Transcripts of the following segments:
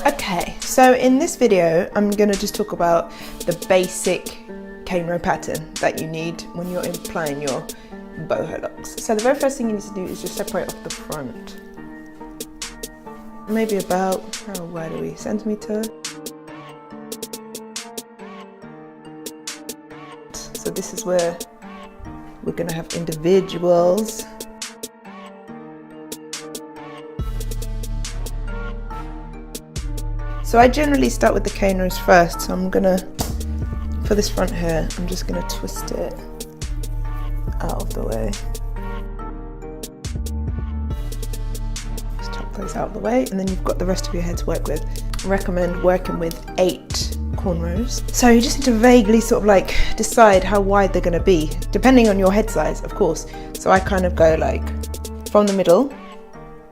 Okay, so in this video, I'm gonna just talk about the basic cane row pattern that you need when you're applying your Boho Locs. So the very first thing you need to do is just separate off the front. Maybe about, how wide are we, centimetre? So this is where we're gonna have individuals. So I generally start with the cane rows first, so I'm gonna, for this front here, I'm just gonna twist it out of the way. Just tuck those out of the way, and then you've got the rest of your head to work with. I recommend working with 8 cornrows. So you just need to vaguely sort of like decide how wide they're gonna be, depending on your head size, of course. So I kind of go like, from the middle,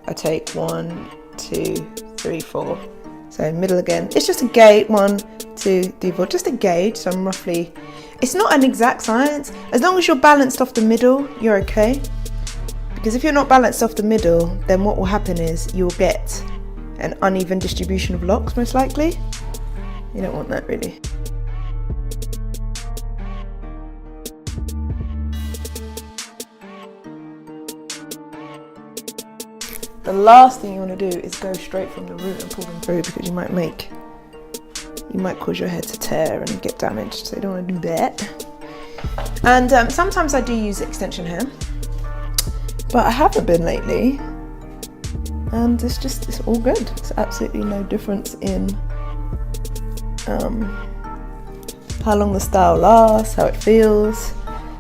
I take 1, 2, 3, 4. So middle again, it's just a gauge, 1, 2, 3, 4, just a gauge. So I'm roughly, it's not an exact science. As long as you're balanced off the middle, you're okay. Because if you're not balanced off the middle, then what will happen is you'll get an uneven distribution of locks, most likely. You don't want that really. The last thing you want to do is go straight from the root and pull them through, because you might cause your hair to tear and get damaged, so you don't want to do that. And sometimes I do use extension hair, but I haven't been lately, and it's all good. There's absolutely no difference in how long the style lasts, how it feels.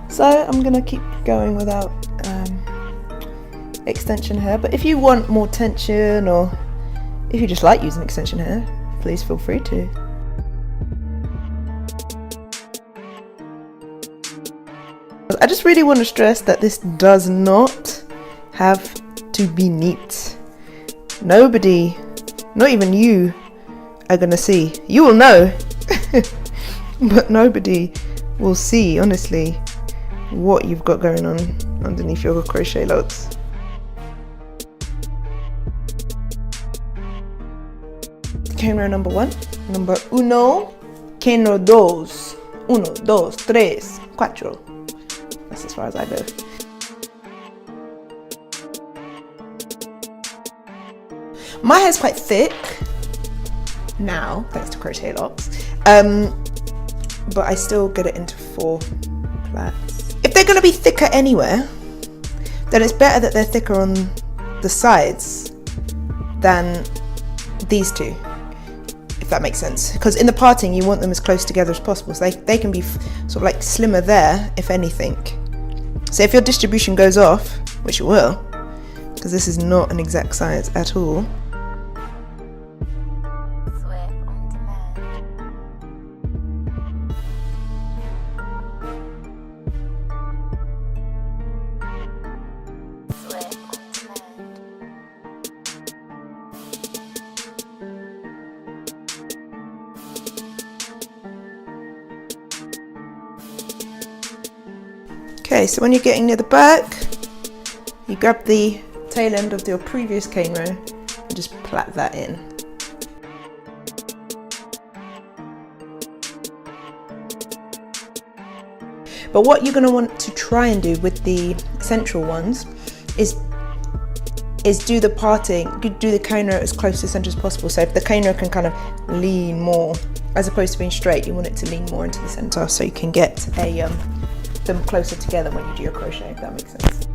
So I'm gonna keep going without extension hair, but if you want more tension, or if you just like using extension hair, please feel free to. I just really want to stress that this does not have to be neat. Nobody, not even you, are gonna see. You will know, but nobody will see, honestly, what you've got going on underneath your crochet locs. Cane row number 1, number 1, cane row 2, 1, 2, 3, 4. That's as far as I go. My hair's quite thick now, thanks to Crochet Locs, but I still get it into 4 plaits. If they're going to be thicker anywhere, then it's better that they're thicker on the sides than these two, if that makes sense. Because in the parting, you want them as close together as possible, so they can be sort of like slimmer there, if anything. So if your distribution goes off, which it will, because this is not an exact science at all. Okay, so when you're getting near the back, you grab the tail end of your previous cane row and just plait that in. But what you're going to want to try and do with the central ones is do the parting, do the cane row as close to the center as possible. So if the cane row can kind of lean more, as opposed to being straight, you want it to lean more into the center, so you can get them closer together when you do your crochet, if that makes sense.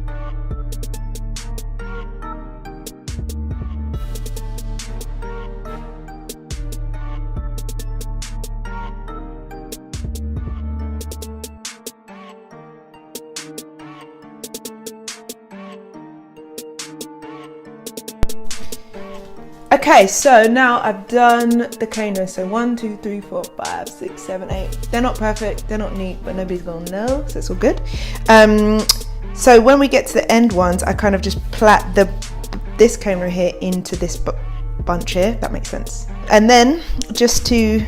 Okay, so now I've done the cane row. So 1, 2, 3, 4, 5, 6, 7, 8. They're not perfect, they're not neat, but nobody's gonna know, so it's all good. So when we get to the end ones, I kind of just plait this cane row here into this bunch here, if that makes sense. And then just to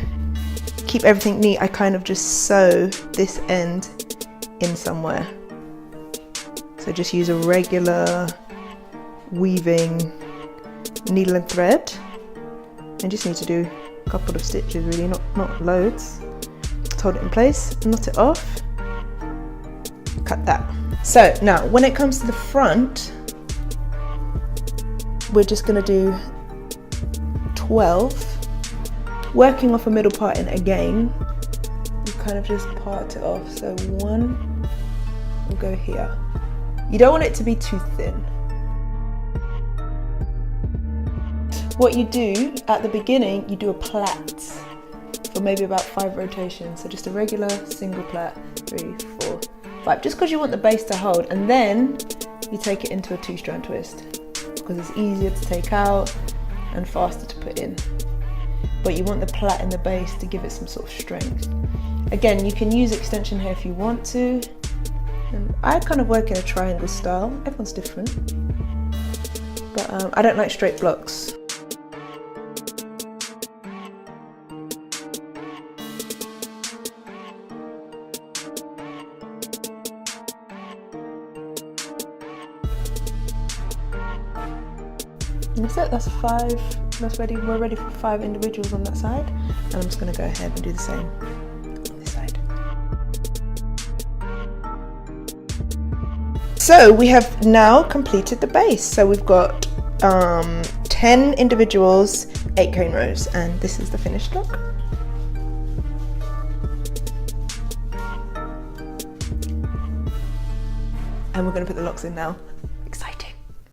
keep everything neat, I kind of just sew this end in somewhere. So just use a regular weaving needle and thread You just need to do a couple of stitches really, not loads. Just hold it in place, knot it off, cut that. So now when it comes to the front, we're just going to do 12, working off a middle parting again. You kind of just part it off, so one will go here. You don't want it to be too thin. What you do at the beginning, you do a plait for maybe about 5 rotations, so just a regular single plait, 3, 4, 5, just because you want the base to hold, and then you take it into a 2-strand twist because it's easier to take out and faster to put in. But you want the plait in the base to give it some sort of strength. Again, you can use extension here if you want to. And I kind of work in a triangle style. Everyone's different. But I don't like straight blocks. And that's it, that's 5, that's ready, we're ready for 5 individuals on that side. And I'm just gonna go ahead and do the same on this side. So we have now completed the base. So we've got 10 individuals, 8 cone rows, and this is the finished look. And we're gonna put the locks in now.